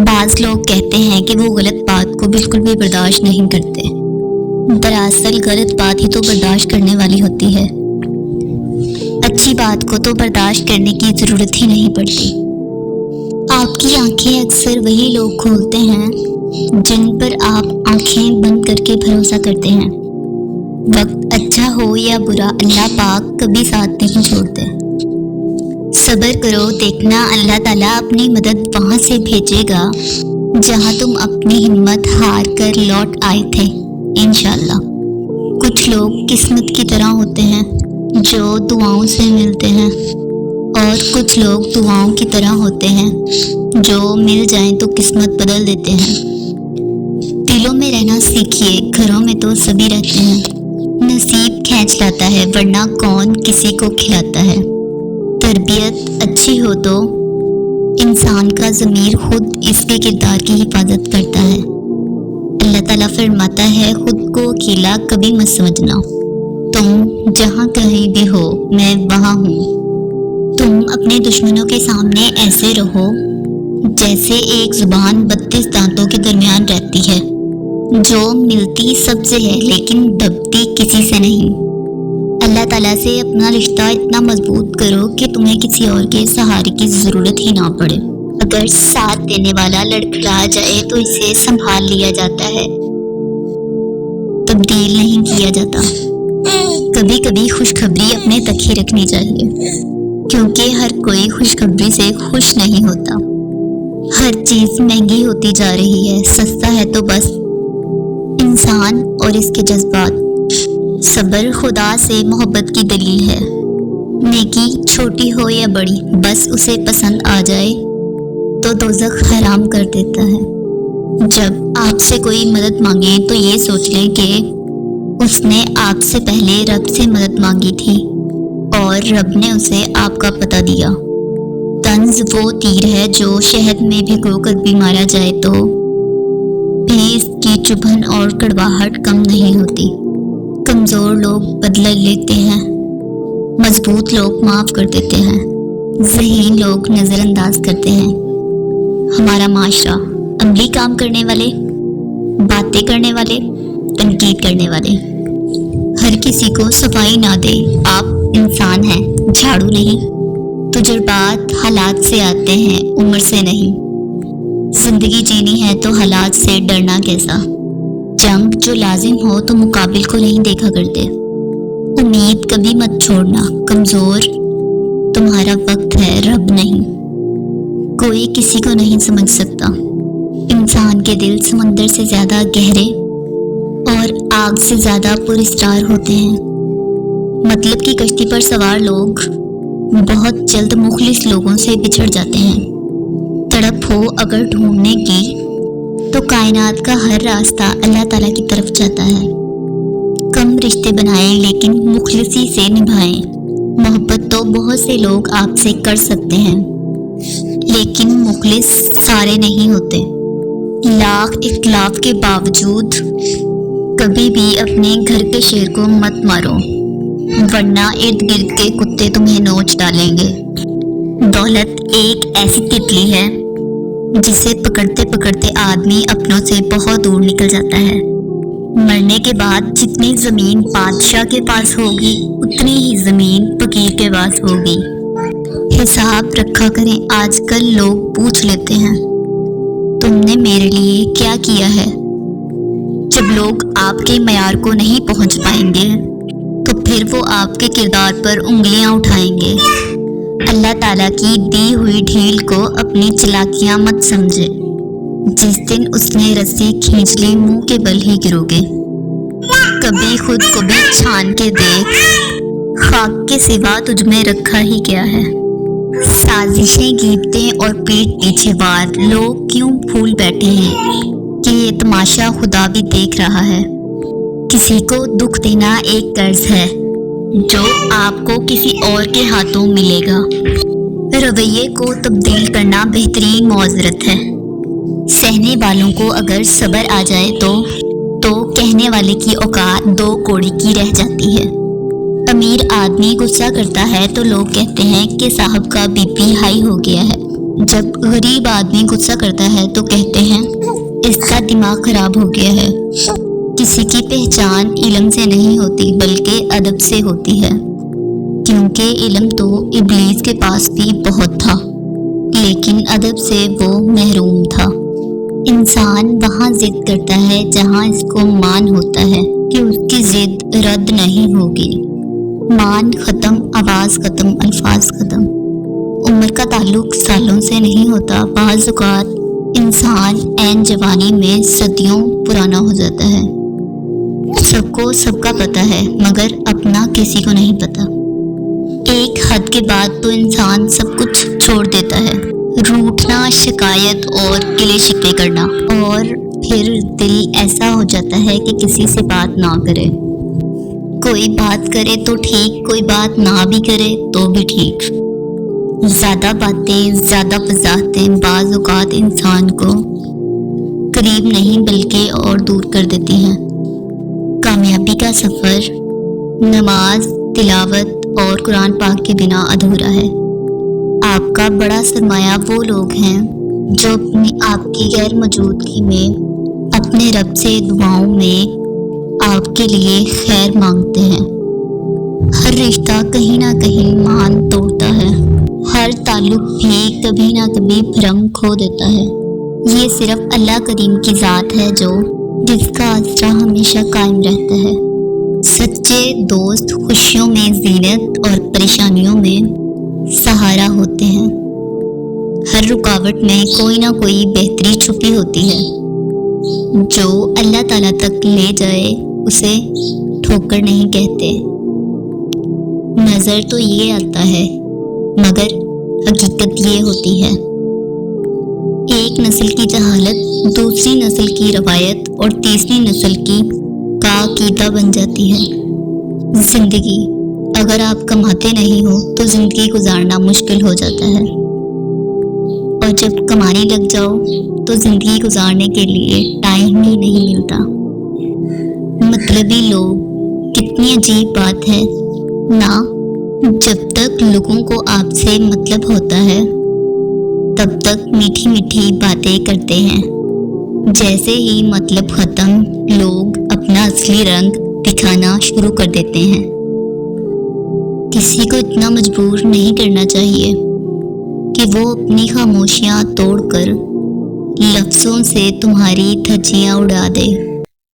بعض لوگ کہتے ہیں کہ وہ غلط بات کو بالکل بھی برداشت نہیں کرتے۔ دراصل غلط بات ہی تو برداشت کرنے والی ہوتی ہے، اچھی بات کو تو برداشت کرنے کی ضرورت ہی نہیں پڑتی۔ آپ کی آنکھیں اکثر وہی لوگ کھولتے ہیں جن پر آپ آنکھیں بند کر کے بھروسہ کرتے ہیں۔ وقت اچھا ہو یا برا، اللہ پاک کبھی ساتھ نہیں چھوڑتے۔ صبر کرو، دیکھنا اللہ تعالیٰ اپنی مدد وہاں سے بھیجے گا جہاں تم اپنی ہمت ہار کر لوٹ آئے تھے، انشاءاللہ۔ کچھ لوگ قسمت کی طرح ہوتے ہیں جو دعاؤں سے ملتے ہیں، اور کچھ لوگ دعاؤں کی طرح ہوتے ہیں جو مل جائیں تو قسمت بدل دیتے ہیں۔ دلوں میں رہنا سیکھیے، گھروں میں تو سبھی رہتے ہیں۔ نصیب کھینچ لاتا ہے، ورنہ کون کسی کو کھلاتا ہے۔ تربیت اچھی ہو تو انسان کا ضمیر خود اس کے کردار کی حفاظت کرتا ہے۔ اللہ تعالیٰ فرماتا ہے، خود کو اکیلا کبھی مت سمجھنا، تم جہاں کہیں بھی ہو میں وہاں ہوں۔ تم اپنے دشمنوں کے سامنے ایسے رہو جیسے ایک زبان 32 دانتوں کے درمیان رہتی ہے، جو ملتی سب سے ہے لیکن دبتی کسی سے نہیں۔ اللہ تعالیٰ سے اپنا رشتہ اتنا مضبوط کرو کہ تمہیں کسی اور کے سہارے کی ضرورت ہی نہ پڑے۔ اگر ساتھ دینے والا لڑکھڑا جائے تو اسے سنبھال لیا جاتا ہے، تبدیل نہیں کیا جاتا۔ کبھی کبھی خوشخبری اپنے تک ہی رکھنی چاہیے، کیونکہ ہر کوئی خوشخبری سے خوش نہیں ہوتا۔ ہر چیز مہنگی ہوتی جا رہی ہے، سستا ہے تو بس انسان اور اس کے جذبات۔ صبر خدا سے محبت کی دلیل ہے۔ نیکی چھوٹی ہو یا بڑی، بس اسے پسند آ جائے تو دوزخ حرام کر دیتا ہے۔ جب آپ سے کوئی مدد مانگے تو یہ سوچ لیں کہ اس نے آپ سے پہلے رب سے مدد مانگی تھی اور رب نے اسے آپ کا پتہ دیا۔ طنز وہ تیر ہے جو شہد میں بھگو کر بھی مارا جائے تو بھی اس کی چبھن اور کڑواہٹ کم نہیں ہوتی۔ کمزور لوگ بدلہ لیتے ہیں، مضبوط لوگ معاف کر دیتے ہیں، ذہین لوگ نظر انداز کرتے ہیں۔ ہمارا معاشرہ، عملی کام کرنے والے، باتیں کرنے والے، تنقید کرنے والے، ہر کسی کو صفائی نہ دے۔ آپ انسان ہیں، جھاڑو نہیں۔ تجربات حالات سے آتے ہیں، عمر سے نہیں۔ زندگی جینی ہے تو حالات سے ڈرنا کیسا؟ جنگ جو لازم ہو تو مقابل کو نہیں دیکھا کرتے۔ امید کبھی مت چھوڑنا، کمزور تمہارا وقت ہے، رب نہیں۔ کوئی کسی کو نہیں سمجھ سکتا۔ انسان کے دل سمندر سے زیادہ گہرے اور آگ سے زیادہ پراسرار ہوتے ہیں۔ مطلب کی کشتی پر سوار لوگ بہت جلد مخلص لوگوں سے بچھڑ جاتے ہیں۔ تڑپ ہو اگر ڈھونڈنے کی تو کائنات کا ہر راستہ اللہ تعالیٰ کی طرف جاتا ہے۔ کم رشتے بنائیں لیکن مخلصی سے نبھائیں۔ محبت تو بہت سے لوگ آپ سے کر سکتے ہیں، لیکن مخلص سارے نہیں ہوتے۔ لاکھ اختلاف کے باوجود کبھی بھی اپنے گھر کے شیر کو مت مارو، ورنہ ارد گرد کے کتے تمہیں نوچ ڈالیں گے۔ دولت ایک ایسی تتلی ہے جسے پکڑتے پکڑتے آدمی اپنوں سے بہت دور نکل جاتا ہے۔ مرنے کے بعد جتنی زمین بادشاہ کے پاس ہوگی اتنی ہی زمین فقیر کے پاس ہوگی۔ حساب رکھا کریں۔ آج کل لوگ پوچھ لیتے ہیں، تم نے میرے لیے کیا کیا ہے؟ جب لوگ آپ کے معیار کو نہیں پہنچ پائیں گے تو پھر وہ آپ کے کردار پر انگلیاں اٹھائیں گے۔ اللہ تعالیٰ کی دی ہوئی ڈھیل کو اپنی چلاکیاں مت سمجھے۔ جس دن اس نے رسی کھینچ لی منہ کے بل ہی گرو گے۔ کبھی خود کو بھی چھان کے دیکھ، خاک کے سوا تجھ میں رکھا ہی کیا ہے۔ سازشیں گیبتیں اور پیٹ پیچھے وار، لوگ کیوں پھول بیٹھے ہیں کہ یہ تماشا خدا بھی دیکھ رہا ہے۔ کسی کو دکھ دینا ایک قرض ہے جو آپ کو کسی اور کے ہاتھوں ملے گا۔ رویے کو تبدیل کرنا بہترین معذرت ہے۔ سہنے والوں کو اگر صبر آ جائے تو کہنے والے کی اوقات 2 کوڑی کی رہ جاتی ہے۔ امیر آدمی غصہ کرتا ہے تو لوگ کہتے ہیں کہ صاحب کا بی پی ہائی ہو گیا ہے۔ جب غریب آدمی غصہ کرتا ہے تو کہتے ہیں اس کا دماغ خراب ہو گیا ہے۔ کسی کی پہچان علم سے نہیں ہوتی بلکہ ادب سے ہوتی ہے، کیونکہ علم تو ابلیس کے پاس بھی بہت تھا، لیکن ادب سے وہ محروم تھا۔ انسان وہاں ضد کرتا ہے جہاں اس کو مان ہوتا ہے کہ اس کی ضد رد نہیں ہوگی۔ مان ختم، آواز ختم، الفاظ ختم۔ عمر کا تعلق سالوں سے نہیں ہوتا، بعض اوقات انسان عین جوانی میں صدیوں پرانا ہو جاتا ہے۔ سب کو سب کا پتہ ہے مگر اپنا کسی کو نہیں پتہ۔ ایک حد کے بعد تو انسان سب کچھ چھوڑ دیتا ہے، روٹھنا، شکایت اور گلے شکوے کرنا، اور پھر دل ایسا ہو جاتا ہے کہ کسی سے بات نہ کرے۔ کوئی بات کرے تو ٹھیک، کوئی بات نہ بھی کرے تو بھی ٹھیک۔ زیادہ باتیں، زیادہ وضاحتیں بعض اوقات انسان کو قریب نہیں بلکہ اور دور کر دیتی ہیں۔ کامیابی کا سفر نماز، تلاوت اور قرآن پاک کے بنا ادھورا ہے۔ آپ کا بڑا سرمایہ وہ لوگ ہیں جو اپنی آپ کی غیر موجودگی میں اپنے رب سے دعاؤں میں آپ کے لیے خیر مانگتے ہیں۔ ہر رشتہ کہیں نہ کہیں مان توڑتا ہے، ہر تعلق بھی کبھی نہ کبھی بھرم کھو دیتا ہے۔ یہ صرف اللہ کریم کی ذات ہے جس کا آسرا ہمیشہ قائم رہتا ہے۔ سچے دوست خوشیوں میں زینت اور پریشانیوں میں سہارا ہوتے ہیں۔ ہر رکاوٹ میں کوئی نہ کوئی بہتری چھپی ہوتی ہے۔ جو اللہ تعالیٰ تک لے جائے اسے ٹھوکر نہیں کہتے۔ نظر تو یہ آتا ہے مگر حقیقت یہ ہوتی ہے۔ ایک نسل کی جہالت دوسری نسل کی روایت اور تیسری نسل کی کا عقیدہ بن جاتی ہے۔ زندگی اگر آپ کماتے نہیں ہو تو زندگی گزارنا مشکل ہو جاتا ہے، اور جب کمانے لگ جاؤ تو زندگی گزارنے کے لیے ٹائم ہی نہیں ملتا۔ مطلبی لوگ کتنی عجیب بات ہے نا، جب تک لوگوں کو آپ سے مطلب ہوتا ہے تب تک میٹھی میٹھی باتیں کرتے ہیں، جیسے ہی مطلب ختم لوگ اپنا اصلی رنگ دکھانا شروع کر دیتے ہیں۔ کسی کو اتنا مجبور نہیں کرنا چاہیے کہ وہ اپنی خاموشیاں توڑ کر لفظوں سے تمہاری دھجیاں اڑا دے۔